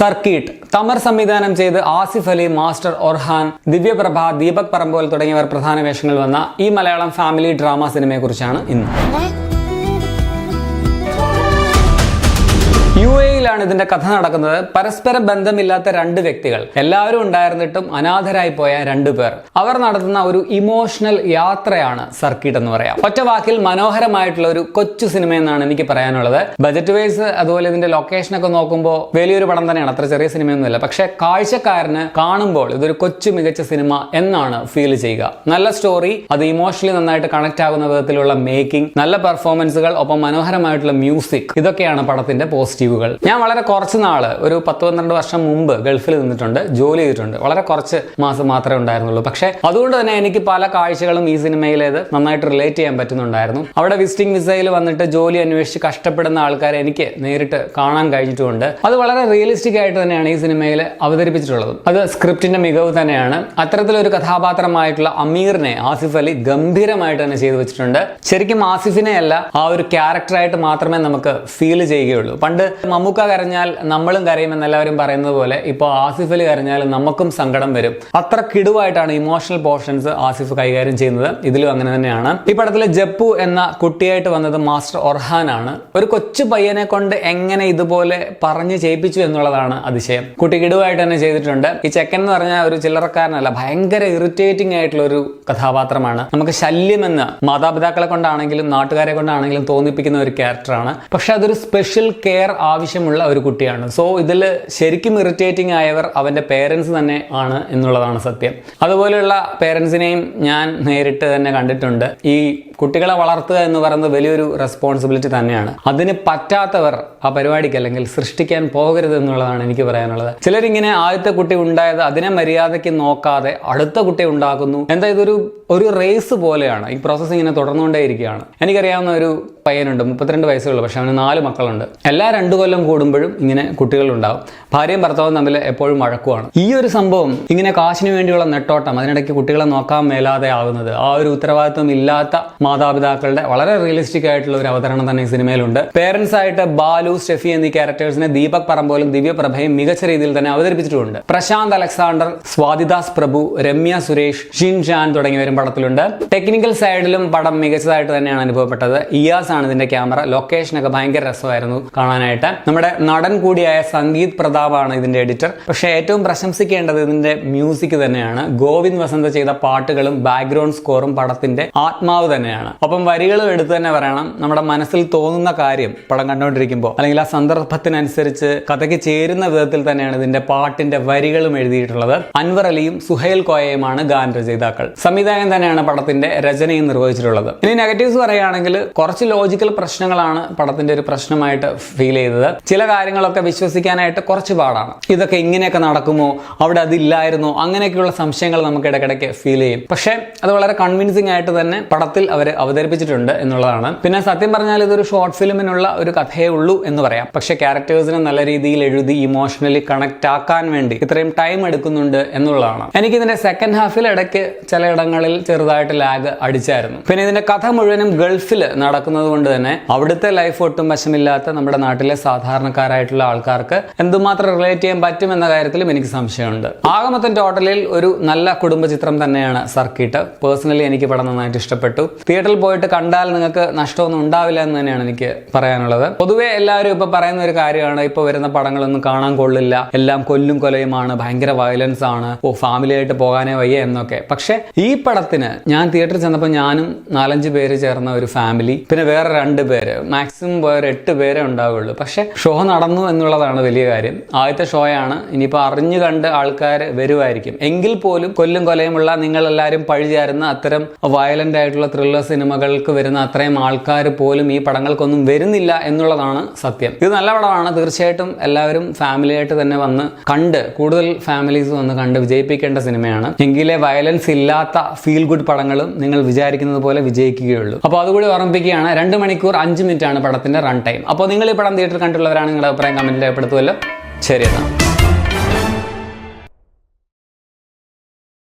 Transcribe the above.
Circuit തമർ സംവിധാനം ചെയ്ത് Asif Ali, master ഒർഹാൻ, ദിവ്യപ്രഭ, ദീപക് പറമ്പോൽ തുടങ്ങിയവർ പ്രധാന വേഷങ്ങളിൽ വന്ന ഈ മലയാളം ഫാമിലി ഡ്രാമ സിനിമയെക്കുറിച്ചാണ് ഇന്ന്. യിലാണ് ഇതിന്റെ കഥ നടക്കുന്നത്. പരസ്പര ബന്ധമില്ലാത്ത രണ്ട് വ്യക്തികൾ, എല്ലാവരും ഉണ്ടായിരുന്നിട്ടും അനാഥരായി പോയ രണ്ടു പേർ, അവർ നടത്തുന്ന ഒരു ഇമോഷണൽ യാത്രയാണ് സർക്കിട്ട് എന്ന് പറയാം. ഒറ്റ വാക്കിൽ മനോഹരമായിട്ടുള്ള ഒരു കൊച്ചു സിനിമ എന്നാണ് എനിക്ക് പറയാനുള്ളത്. ബജറ്റ് വൈസ് അതുപോലെ ഇതിന്റെ ലൊക്കേഷൻ ഒക്കെ നോക്കുമ്പോൾ വലിയൊരു പടം തന്നെയാണ്, അത്ര ചെറിയ സിനിമയൊന്നുമില്ല. പക്ഷെ കാഴ്ചക്കാരന് കാണുമ്പോൾ ഇതൊരു കൊച്ചു മികച്ച സിനിമ എന്നാണ് ഫീൽ ചെയ്യുക. നല്ല സ്റ്റോറി, അത് ഇമോഷണലി നന്നായിട്ട് കണക്ട് ആകുന്ന വിധത്തിലുള്ള മേക്കിംഗ്, നല്ല പെർഫോമൻസുകൾ, ഒപ്പം മനോഹരമായിട്ടുള്ള മ്യൂസിക്, ഇതൊക്കെയാണ് പടത്തിന്റെ പോസിറ്റീവുകൾ. ഞാൻ വളരെ കുറച്ച് നാള്, ഒരു 10-12 വർഷം മുമ്പ് ഗൾഫിൽ നിന്നിട്ടുണ്ട്, ജോലി ചെയ്തിട്ടുണ്ട്. വളരെ കുറച്ച് മാസം മാത്രമേ ഉണ്ടായിരുന്നുള്ളൂ. പക്ഷെ അതുകൊണ്ട് തന്നെ എനിക്ക് പല കാഴ്ചകളും ഈ സിനിമയിലേത് നന്നായിട്ട് റിലേറ്റ് ചെയ്യാൻ പറ്റുന്നുണ്ടായിരുന്നു. അവിടെ വിസിറ്റിംഗ് വിസയിൽ വന്നിട്ട് ജോലി അന്വേഷിച്ച് കഷ്ടപ്പെടുന്ന ആൾക്കാരെ എനിക്ക് നേരിട്ട് കാണാൻ കഴിഞ്ഞിട്ടുമുണ്ട്. അത് വളരെ റിയലിസ്റ്റിക് ആയിട്ട് തന്നെയാണ് ഈ സിനിമയിൽ അവതരിപ്പിച്ചിട്ടുള്ളത്. അത് സ്ക്രിപ്റ്റിന്റെ മികവ് തന്നെയാണ്. അത്തരത്തിലൊരു കഥാപാത്രമായിട്ടുള്ള അമീറിനെ ആസിഫ് അലി ഗംഭീരമായിട്ട് തന്നെ ചെയ്തു വെച്ചിട്ടുണ്ട്. ശരിക്കും ആസിഫിനെ അല്ല, ആ ഒരു ക്യാരക്ടറായിട്ട് മാത്രമേ നമുക്ക് ഫീൽ ചെയ്യുകയുള്ളൂ. പണ്ട് മമ്മൂക്ക കരഞ്ഞാൽ നമ്മളും കരയുമെന്ന് എല്ലാവരും പറയുന്നത് പോലെ ഇപ്പോൾ ആസിഫ് അലി കരഞ്ഞാൽ നമുക്കും സങ്കടം വരും. അത്ര കിടുവായിട്ടാണ് ഇമോഷണൽ പോർഷൻസ് ആസിഫ് കൈകാര്യം ചെയ്യുന്നത്. ഇതിലും അങ്ങനെ തന്നെയാണ്. ഈ പടത്തിലെ ജപ്പു എന്ന കുട്ടിയായിട്ട് വന്നത് മാസ്റ്റർ ഒർഹാൻ ആണ്. ഒരു കൊച്ചു പയ്യനെ കൊണ്ട് എങ്ങനെ ഇതുപോലെ പറഞ്ഞു ചെയ്യിപ്പിച്ചു എന്നുള്ളതാണ് അതിശയം. കുട്ടി കിടുവായിട്ട് തന്നെ ചെയ്തിട്ടുണ്ട്. ഈ ചെക്കൻ എന്ന് പറഞ്ഞാൽ ഒരു ചില്ലറക്കാരനല്ല, ഭയങ്കര ഇറിറ്റേറ്റിംഗ് ആയിട്ടുള്ള ഒരു കഥാപാത്രമാണ്. നമുക്ക് ശല്യമെന്ന് മാതാപിതാക്കളെ കൊണ്ടാണെങ്കിലും നാട്ടുകാരെ കൊണ്ടാണെങ്കിലും തോന്നിപ്പിക്കുന്ന ഒരു ക്യാരക്ടറാണ്. പക്ഷെ അതൊരു സ്പെഷ്യൽ കെയർ ആവശ്യമുള്ള ഒരു കുട്ടിയാണ്. സോ ഇതിൽ ശരിക്കും ഇറിറ്റേറ്റിംഗ് ആയവർ അവന്റെ പേരൻസ് തന്നെ ആണ് എന്നുള്ളതാണ് സത്യം. അതുപോലെയുള്ള പേരൻസിനെയും ഞാൻ നേരിട്ട് തന്നെ കണ്ടിട്ടുണ്ട്. ഈ കുട്ടികളെ വളർത്തുക എന്ന് പറയുന്നത് വലിയൊരു റെസ്പോൺസിബിലിറ്റി തന്നെയാണ്. അതിന് പറ്റാത്തവർ ആ പരിപാടിക്ക് അല്ലെങ്കിൽ സൃഷ്ടിക്കാൻ പോകരുത് എന്നുള്ളതാണ് എനിക്ക് പറയാനുള്ളത്. ചിലരിങ്ങനെ ആദ്യത്തെ കുട്ടി ഉണ്ടായത് അതിനെ മര്യാദയ്ക്ക് നോക്കാതെ അടുത്ത കുട്ടി ഉണ്ടാക്കുന്നു. എന്താ ഇതൊരു റേസ് പോലെയാണ്. ഈ പ്രോസസ്സ് ഇങ്ങനെ തുടർന്നുകൊണ്ടേയിരിക്കുകയാണ്. എനിക്കറിയാവുന്ന ഒരു പയ്യനുണ്ട്, 32 വയസ്സുള്ളൂ. പക്ഷെ അവന് 4 മക്കളുണ്ട്. എല്ലാ 2 കൊല്ലം കൂടുമ്പോഴും ഇങ്ങനെ കുട്ടികളുണ്ടാവും. ഭാര്യയും ഭർത്താവും തമ്മിൽ എപ്പോഴും വഴക്കുമാണ്. ഈ ഒരു സംഭവം, ഇങ്ങനെ കാശിന് വേണ്ടിയുള്ള നെട്ടോട്ടം, അതിനിടയ്ക്ക് കുട്ടികളെ നോക്കാൻ മേലാതെ ആകുന്നത്, ആ ഒരു ഉത്തരവാദിത്വം ഇല്ലാത്ത മാതാപിതാക്കളുടെ വളരെ റിയലിസ്റ്റിക് ആയിട്ടുള്ള ഒരു അവതരണം തന്നെ ഈ സിനിമയിലുണ്ട്. പേരൻസ് ആയിട്ട് ബാലു, സ്റ്റെഫി എന്നീ ക്യാരക്ടേഴ്സിനെ ദീപക് പറമ്പോലും ദിവ്യപ്രഭയും മികച്ച രീതിയിൽ തന്നെ അവതരിപ്പിച്ചിട്ടുണ്ട്. പ്രശാന്ത് അലക്സാണ്ടർ, സ്വാതിദാസ് പ്രഭു, രമ്യ സുരേഷ്, ഷിൻ ജാൻ തുടങ്ങിയവരും പടത്തിലുണ്ട്. ടെക്നിക്കൽ സൈഡിലും പടം മികച്ചതായിട്ട് തന്നെയാണ് അനുഭവപ്പെട്ടത്. ഇയാസ് ആണ് ഇതിന്റെ ക്യാമറ. ലൊക്കേഷനൊക്കെ ഭയങ്കര രസമായിരുന്നു കാണാനായിട്ട്. നമ്മുടെ നടൻ കൂടിയായ സംഗീത് പ്രതാപാണ് ഇതിന്റെ എഡിറ്റർ. പക്ഷെ ഏറ്റവും പ്രശംസിക്കേണ്ടത് ഇതിന്റെ മ്യൂസിക് തന്നെയാണ്. ഗോവിന്ദ് വസന്ത ചെയ്ത പാട്ടുകളും ബാക്ക്ഗ്രൗണ്ട് സ്കോറും പടത്തിന്റെ ആത്മാവ് തന്നെയാണ്. ഒപ്പം വരികളും എടുത്തു തന്നെ പറയണം. നമ്മുടെ മനസ്സിൽ തോന്നുന്ന കാര്യം പടം കണ്ടുകൊണ്ടിരിക്കുമ്പോൾ അല്ലെങ്കിൽ ആ സന്ദർഭത്തിനനുസരിച്ച് കഥയ്ക്ക് ചേരുന്ന വിധത്തിൽ തന്നെയാണ് ഇതിന്റെ പാട്ടിന്റെ വരികളും എഴുതിയിട്ടുള്ളത്. അൻവർ അലിയും സുഹൈൽ കോയയുമാണ് ഗാനരചയിതാക്കൾ. സംവിധായകൻ തന്നെയാണ് പടത്തിന്റെ രചനയും നിർവഹിച്ചിട്ടുള്ളത്. ഇനി നെഗറ്റീവ്സ് പറയുകയാണെങ്കിൽ കുറച്ച് ലോജിക്കൽ പ്രശ്നങ്ങളാണ് പടത്തിന്റെ ഒരു പ്രശ്നമായിട്ട് ഫീൽ ചെയ്തത്. ചില കാര്യങ്ങളൊക്കെ വിശ്വസിക്കാനായിട്ട് കുറച്ച് പാടാണ്. ഇതൊക്കെ ഇങ്ങനെയൊക്കെ നടക്കുമോ, അവിടെ അതില്ലായിരുന്നോ, അങ്ങനെയൊക്കെയുള്ള സംശയങ്ങൾ നമുക്ക് ഇടയ്ക്കിടയ്ക്ക് ഫീൽ ചെയ്യും. പക്ഷെ അത് വളരെ കൺവിൻസിംഗ് ആയിട്ട് തന്നെ പടത്തിൽ അവർ അവതരിപ്പിച്ചിട്ടുണ്ട് എന്നുള്ളതാണ്. പിന്നെ സത്യം പറഞ്ഞാൽ ഇതൊരു ഷോർട്ട് ഫിലിമിനുള്ള ഒരു കഥയേ ഉള്ളൂ എന്ന് പറയാം. പക്ഷെ ക്യാരക്ടേഴ്സിനെ നല്ല രീതിയിൽ എഴുതി ഇമോഷണലി കണക്ട് ആക്കാൻ വേണ്ടി ഇത്രയും ടൈം എടുക്കുന്നുണ്ട് എന്നുള്ളതാണ്. എനിക്ക് ഇതിന്റെ സെക്കൻഡ് ഹാഫിൽ ഇടയ്ക്ക് ചിലയിടങ്ങളിൽ ചെറുതായിട്ട് ലാഗ് അടിച്ചായിരുന്നു. പിന്നെ ഇതിന്റെ കഥ മുഴുവനും ഗൾഫിൽ നടക്കുന്നത് കൊണ്ട് തന്നെ അവിടുത്തെ ലൈഫ് ഒട്ടും വശമില്ലാത്ത നമ്മുടെ നാട്ടിലെ സാധാരണക്കാരായിട്ടുള്ള ആൾക്കാർക്ക് എന്തുമാത്രം റിലേറ്റ് ചെയ്യാൻ പറ്റുമെന്ന കാര്യത്തിലും എനിക്ക് സംശയമുണ്ട്. ആകെ മൊത്തം ടോട്ടലിൽ ഒരു നല്ല കുടുംബ ചിത്രം തന്നെയാണ് സർക്കിട്ട്. പേഴ്സണലി എനിക്ക് പടം നന്നായിട്ട് ഇഷ്ടപ്പെട്ടു. തിയേറ്ററിൽ പോയിട്ട് കണ്ടാൽ നിങ്ങൾക്ക് നഷ്ടമൊന്നും ഉണ്ടാവില്ല എന്ന് തന്നെയാണ് എനിക്ക് പറയാനുള്ളത്. പൊതുവെ എല്ലാവരും ഇപ്പൊ പറയുന്ന ഒരു കാര്യമാണ്, ഇപ്പൊ വരുന്ന പടങ്ങളൊന്നും കാണാൻ കൊള്ളില്ല, എല്ലാം കൊല്ലും കൊലയുമാണ്, ഭയങ്കര വയലൻസ് ആണ്, ഫാമിലി ആയിട്ട് പോകാനേ വയ്യ എന്നൊക്കെ. പക്ഷെ ഈ പടത്തിന് ഞാൻ തിയേറ്ററിൽ ചെന്നപ്പോൾ ഞാനും 4-5 പേര് ചേർന്ന ഒരു ഫാമിലി, പിന്നെ വേറെ 2 പേര്, മാക്സിമം വേറെ 8 പേരെ ഉണ്ടാവുള്ളൂ. പക്ഷെ ഷോ നടന്നു എന്നുള്ളതാണ് വലിയ കാര്യം. ആദ്യത്തെ ഷോയാണ്. ഇനിയിപ്പോൾ അറിഞ്ഞു കണ്ട് ആൾക്കാർ വരുമായിരിക്കും. എങ്കിൽ പോലും കൊല്ലും കൊലയുമുള്ള, നിങ്ങളെല്ലാവരും പഴിചാരുന്ന അത്തരം വയലന്റ് ആയിട്ടുള്ള ത്രില്ലർ സിനിമകൾക്ക് വരുന്ന അത്രയും ആൾക്കാർ പോലും ഈ പടങ്ങൾക്കൊന്നും വരുന്നില്ല എന്നുള്ളതാണ് സത്യം. ഇത് നല്ല പടമാണ്. തീർച്ചയായിട്ടും എല്ലാവരും ഫാമിലി ആയിട്ട് തന്നെ വന്ന് കണ്ട്, കൂടുതൽ ഫാമിലീസ് വന്ന് കണ്ട് വിജയിപ്പിക്കേണ്ട സിനിമയാണ്. എങ്കിലേ വയലൻസ് ഇല്ലാത്ത ഫീൽ ഗുഡ് പടങ്ങളും നിങ്ങൾ വിചാരിക്കുന്നത് പോലെ വിജയിക്കുകയുള്ളൂ. അപ്പോൾ അതുകൂടി ഓർമ്മിപ്പിക്കുകയാണ്. 2 മണിക്കൂർ 5 മിനിറ്റാണ് പടത്തിന്റെ റൺ ടൈം. അപ്പോൾ നിങ്ങൾ ഈ പടം തിയേറ്ററിൽ കണ്ടുള്ളവരാണ്, നിങ്ങളുടെ അഭിപ്രായം കമന്റിൽ രേഖപ്പെടുത്തുമല്ലോ. ശരി എന്നാ.